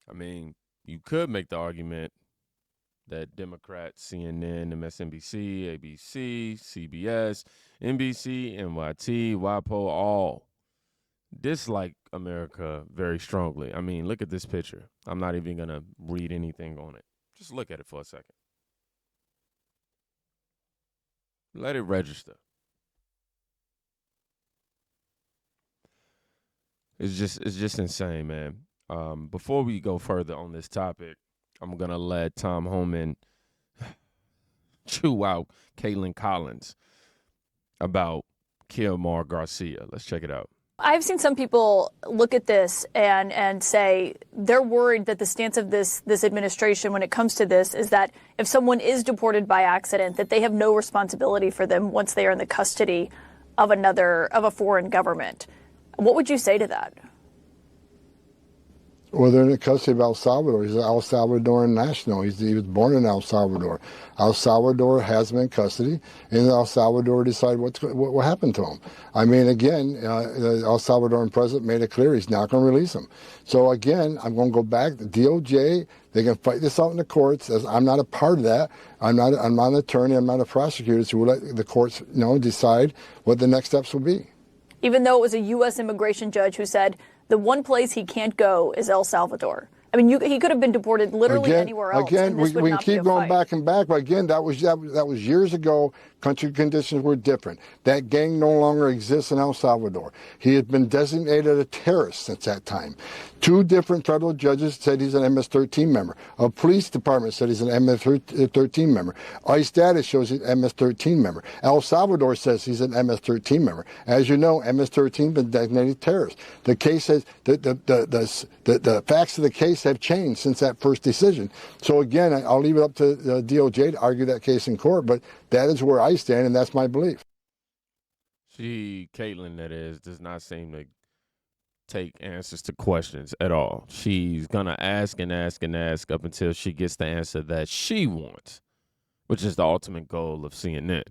I mean, you could make the argument that Democrats, CNN, MSNBC, ABC, CBS, NBC, NYT, WAPO, all dislike America very strongly. I mean, look at this picture. I'm not even going to read anything on it. Just look at it for a second. Let it register. It's just insane, man. Before we go further on this topic, I'm going to let Tom Homan chew out Kaitlyn Collins about Kilmar Garcia. Let's check it out. I've seen some people look at this and say they're worried that the stance of this administration when it comes to this is that if someone is deported by accident, that they have no responsibility for them once they are in the custody of a foreign government. What would you say to that? Well, they're in the custody of El Salvador. He's an El Salvadoran national. He was born in El Salvador. El Salvador has him in custody, and El Salvador decide what happened to him. I mean, again, the El Salvadoran president made it clear he's not going to release him. So again, I'm going to go back. The DOJ, they can fight this out in the courts. As I'm not a part of that. I'm not an attorney. I'm not a prosecutor. So we'll let the courts, decide what the next steps will be. Even though it was a U.S. immigration judge who said the one place he can't go is El Salvador. I mean, he could have been deported literally anywhere else. Again, we can keep going back and back, but again, that was years ago. Country conditions were different. That gang no longer exists in El Salvador. He had been designated a terrorist since that time. 2 different federal judges said he's an MS-13 member. A police department said he's an MS-13 member. ICE data shows he's an MS-13 member. El Salvador says he's an MS-13 member. As you know, MS-13 has been designated terrorist. The case has the facts of the case have changed since that first decision. So again, I'll leave it up to the DOJ to argue that case in court, but that is where I stand, and that's my belief. Kaitlyn, that is, does not seem to take answers to questions at all. She's going to ask and ask and ask up until she gets the answer that she wants, which is the ultimate goal of CNN.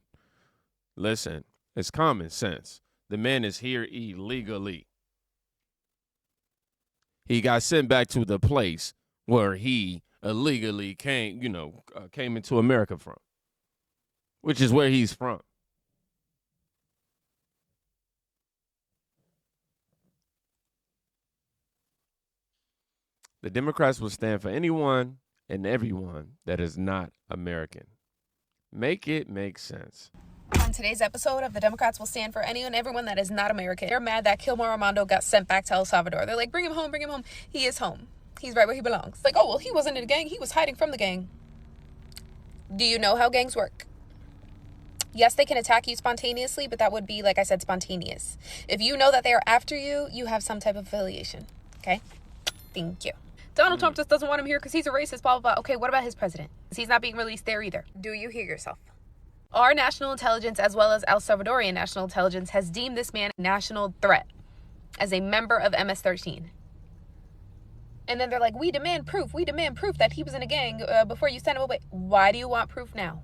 Listen, it's common sense. The man is here illegally. He got sent back to the place where he illegally came into America from, which is where he's from. The Democrats will stand for anyone and everyone that is not American. Make it make sense. On today's episode of The Democrats will stand for anyone and everyone that is not American. They're mad that Kilmar Armando got sent back to El Salvador. They're like, bring him home, bring him home. He is home. He's right where he belongs. Like, oh, well, he wasn't in a gang. He was hiding from the gang. Do you know how gangs work? Yes, they can attack you spontaneously, but that would be, like I said, spontaneous. If you know that they are after you, you have some type of affiliation. Okay? Thank you. Donald Trump just doesn't want him here because he's a racist, blah, blah, blah. Okay, what about his president? He's not being released there either. Do you hear yourself? Our national intelligence, as well as El Salvadorian national intelligence, has deemed this man a national threat as a member of MS-13. And then they're like, we demand proof that he was in a gang before you send him away. Why do you want proof now?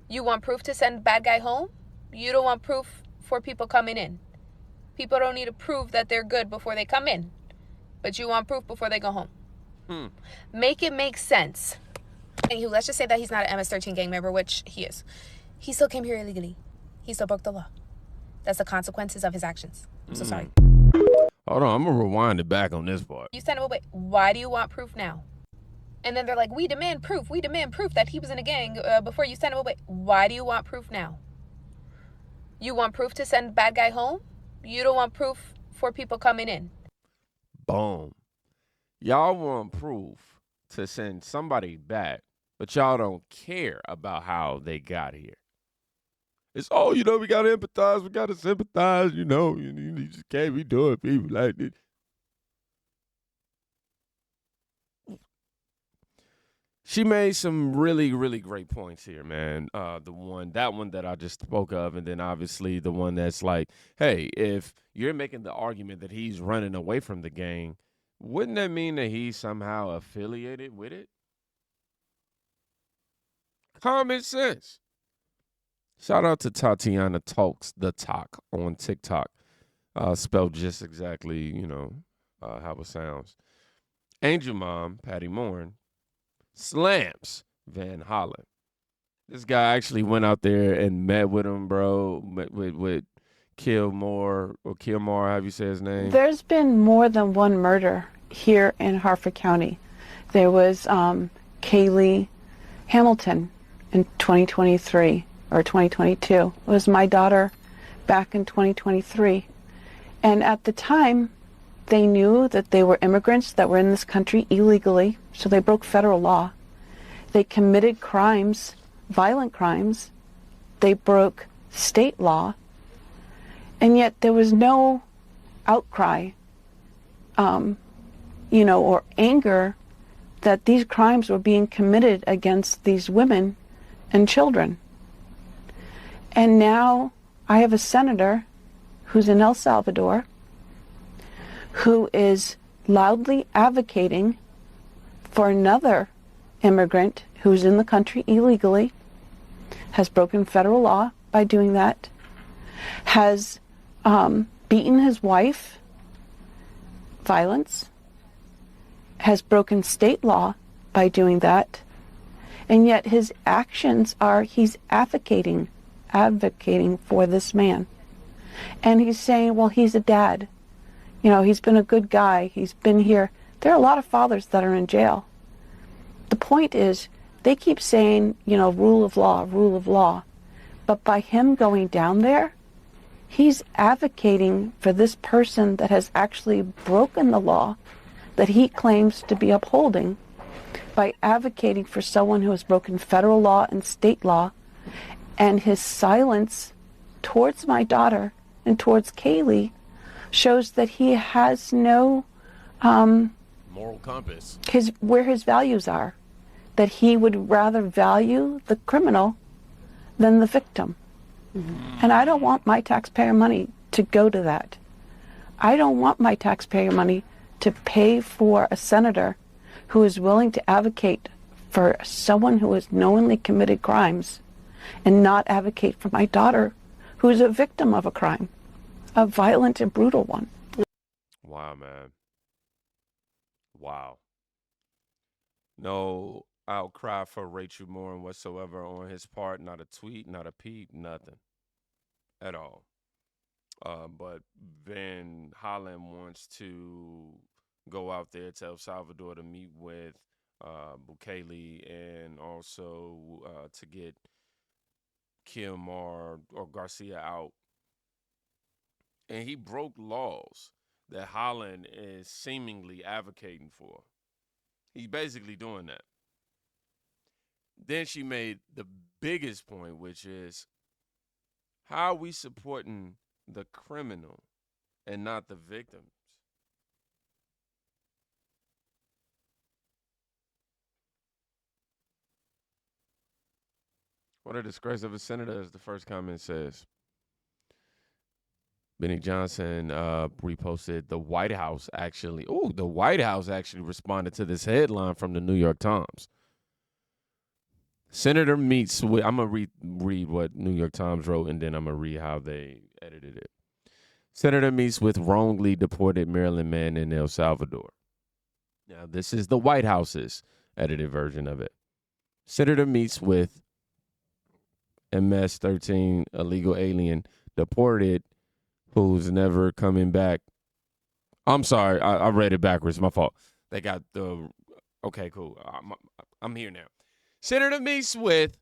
You want proof to send bad guy home? You don't want proof for people coming in. People don't need to prove that they're good before they come in. But you want proof before they go home. Make it make sense. Anywho, let's just say that he's not an MS-13 gang member, which he is. He still came here illegally. He still broke the law. That's the consequences of his actions. I'm so sorry. Hold on, I'm going to rewind it back on this part. You send him away. Why do you want proof now? And then they're like, we demand proof that he was in a gang before you send him away. Why do you want proof now? You want proof to send bad guy home? You don't want proof for people coming in. Boom. Y'all want proof to send somebody back, but y'all don't care about how they got here. It's, we got to empathize, we got to sympathize, you just can't be doing people like this. She made some really, really great points here, man. That one that I just spoke of, and then obviously the one that's like, hey, if you're making the argument that he's running away from the gang, wouldn't that mean that he's somehow affiliated with it? Common sense. Shout out to Tatiana Talks the Talk on TikTok. Spelled just exactly, how it sounds. Angel Mom, Patty Morin, SLAMS, Van Hollen. This guy actually went out there and met with him, bro, with Kilmore, however you say his name. There's been more than one murder here in Harford County. There was Kaylee Hamilton in 2023 or 2022. It was my daughter back in 2023. And at the time, they knew that they were immigrants that were in this country illegally, so they broke federal law. They committed crimes, violent crimes. They broke state law. And yet there was no outcry, or anger that these crimes were being committed against these women and children. And now I have a senator who's in El Salvador who is loudly advocating for another immigrant who's in the country illegally, has broken federal law by doing that, has beaten his wife, violence, has broken state law by doing that, and yet his actions are he's advocating for this man. And he's saying, well, he's a dad. He's been a good guy. He's been here. There are a lot of fathers that are in jail. The point is, they keep saying, rule of law. But by him going down there, he's advocating for this person that has actually broken the law that he claims to be upholding by advocating for someone who has broken federal law and state law. And his silence towards my daughter and towards Kaylee shows that he has no moral compass. Where his values are. That he would rather value the criminal than the victim. Mm-hmm. And I don't want my taxpayer money to go to that. I don't want my taxpayer money to pay for a senator who is willing to advocate for someone who has knowingly committed crimes and not advocate for my daughter who is a victim of a crime, a violent and brutal one. Wow, man. Wow. No outcry for Rachel Morin whatsoever on his part. Not a tweet, not a peep, nothing at all. But Van Hollen wants to go out there to El Salvador to meet with Bukele and also to get Kilmore or Garcia out. And he broke laws that Holland is seemingly advocating for. He's basically doing that. Then she made the biggest point, which is, how are we supporting the criminal and not the victims? What a disgrace of a senator, as the first comment says. Benny Johnson reposted the White House actually. The White House actually responded to this headline from the New York Times. Senator meets with, I'm going to read what New York Times wrote, and then I'm going to read how they edited it. Senator meets with wrongly deported Maryland man in El Salvador. Now, this is the White House's edited version of it. Senator meets with MS-13 illegal alien deported who's never coming back. I'm sorry, I read it backwards. My fault. They got the, okay, cool. I'm here now. Senator meets with,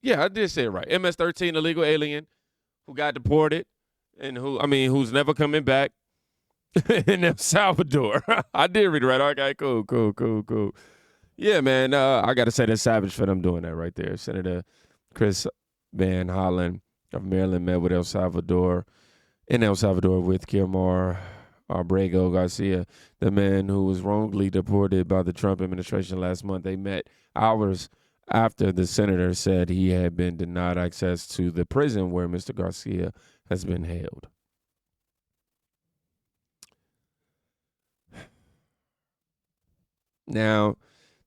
I did say it right. MS-13 illegal alien who got deported and who's never coming back in El Salvador. I did read it right. Okay, cool. Yeah, man, I got to say that's savage for them doing that right there. Senator Chris Van Hollen of Maryland met with in El Salvador with Kilmore Abrego Garcia, the man who was wrongly deported by the Trump administration last month. They met hours after the senator said he had been denied access to the prison where Mr. Garcia has been held. Now,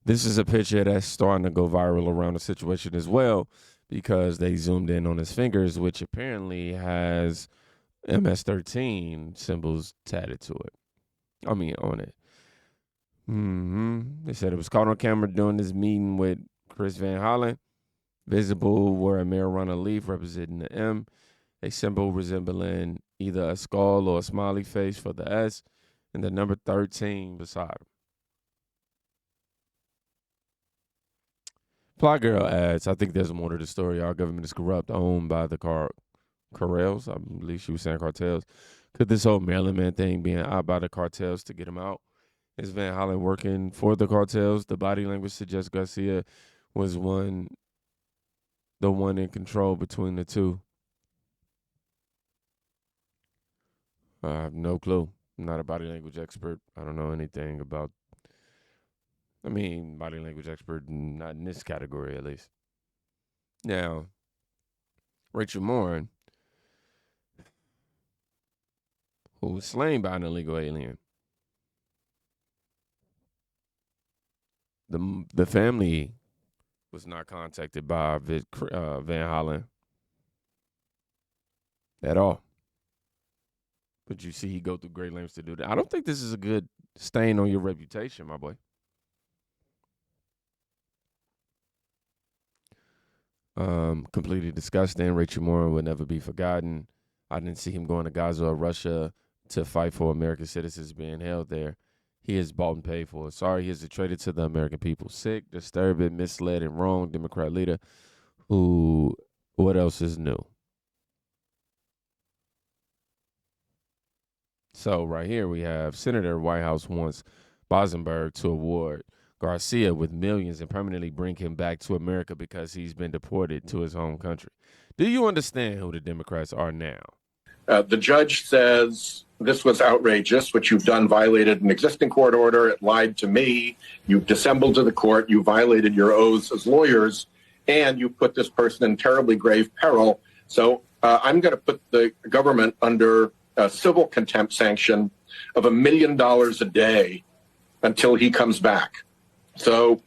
this is a picture that's starting to go viral around the situation as well, because they zoomed in on his fingers, which apparently has MS-13 symbols tatted to it. On it. They said it was caught on camera during this meeting with Chris Van Hollen. Visible were a marijuana leaf representing the M, a symbol resembling either a skull or a smiley face for the S, and the number 13 beside him. Fly Girl adds, I think there's more to the story. Our government is corrupt, owned by the cartels. I believe she was saying cartels. Could this whole Maryland man thing being out by the cartels to get him out? Is Van Hollen working for the cartels? The body language suggests Garcia was the one in control between the two. I have no clue. I'm not a body language expert. I don't know anything about, body language expert, not in this category at least. Now, Rachel Morin, who was slain by an illegal alien. The family was not contacted by Van Hollen at all. But you see he go through great lengths to do that. I don't think this is a good stain on your reputation, my boy. Completely disgusting. Rachel Moore will never be forgotten. I didn't see him going to Gaza or Russia to fight for American citizens being held there. He is bought and paid for. Sorry, he is a traitor to the American people. Sick, disturbing, misled, and wrong Democrat leader who, what else is new? So right here we have Senator White House wants Bosenberg to award Garcia with millions and permanently bring him back to America because he's been deported to his home country. Do you understand who the Democrats are now? The judge says this was outrageous. What you've done violated an existing court order. It lied to me. You've dissembled to the court. You violated your oaths as lawyers, and you put this person in terribly grave peril. So I'm going to put the government under a civil contempt sanction of $1 million a day until he comes back. So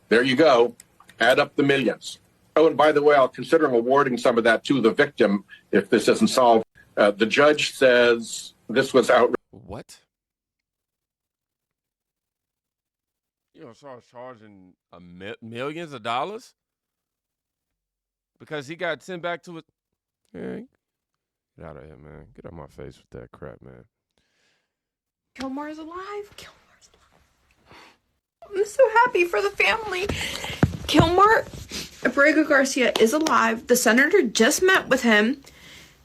there you go. Add up the millions. Oh, and by the way, I'll consider awarding some of that to the victim if this isn't solved. The judge says this was outrageous. What? You know, start charging millions of dollars because he got sent back to it. Hey, get out of here, man. Get out of my face with that crap, man. Kilmore's alive. Kilmore's alive. I'm so happy for the family. Kilmore Abrego Garcia is alive. The senator just met with him.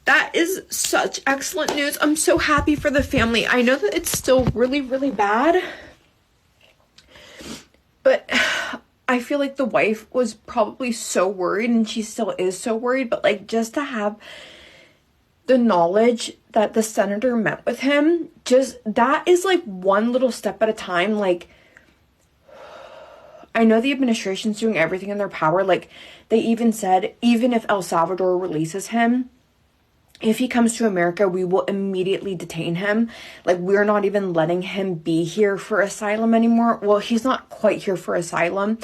That is such excellent news. I'm so happy for the family. I know that it's still really, really bad, but I feel like the wife was probably so worried, and she still is so worried, but like just to have the knowledge that the senator met with him, just that is like one little step at a time. Like, I know the administration's doing everything in their power. Like, they even said, even if El Salvador releases him, if he comes to America, we will immediately detain him. Like, we're not even letting him be here for asylum anymore. Well, he's not quite here for asylum.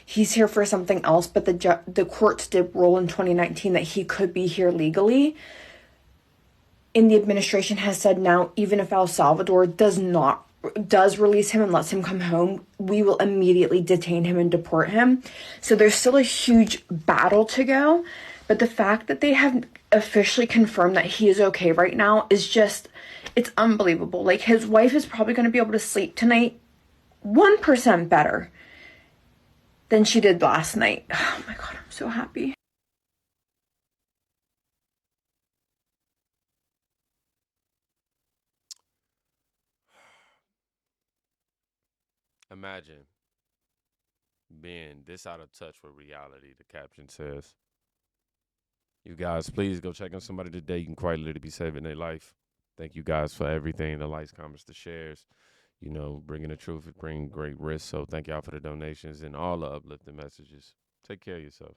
He's here for something else, but the courts did rule in 2019 that he could be here legally. And the administration has said now, even if El Salvador does release him and lets him come home, we will immediately detain him and deport him. So there's still a huge battle to go. But the fact that they have officially confirmed that he is okay right now is just, it's unbelievable. Like, his wife is probably going to be able to sleep tonight 1% better than she did last night. Oh my God, I'm so happy. Imagine being this out of touch with reality, the caption says. You guys, please go check on somebody today. You can quite literally be saving their life. Thank you guys for everything, the likes, comments, the shares. You know, bringing the truth, it brings great risk. So thank y'all for the donations and all the uplifting messages. Take care of yourself.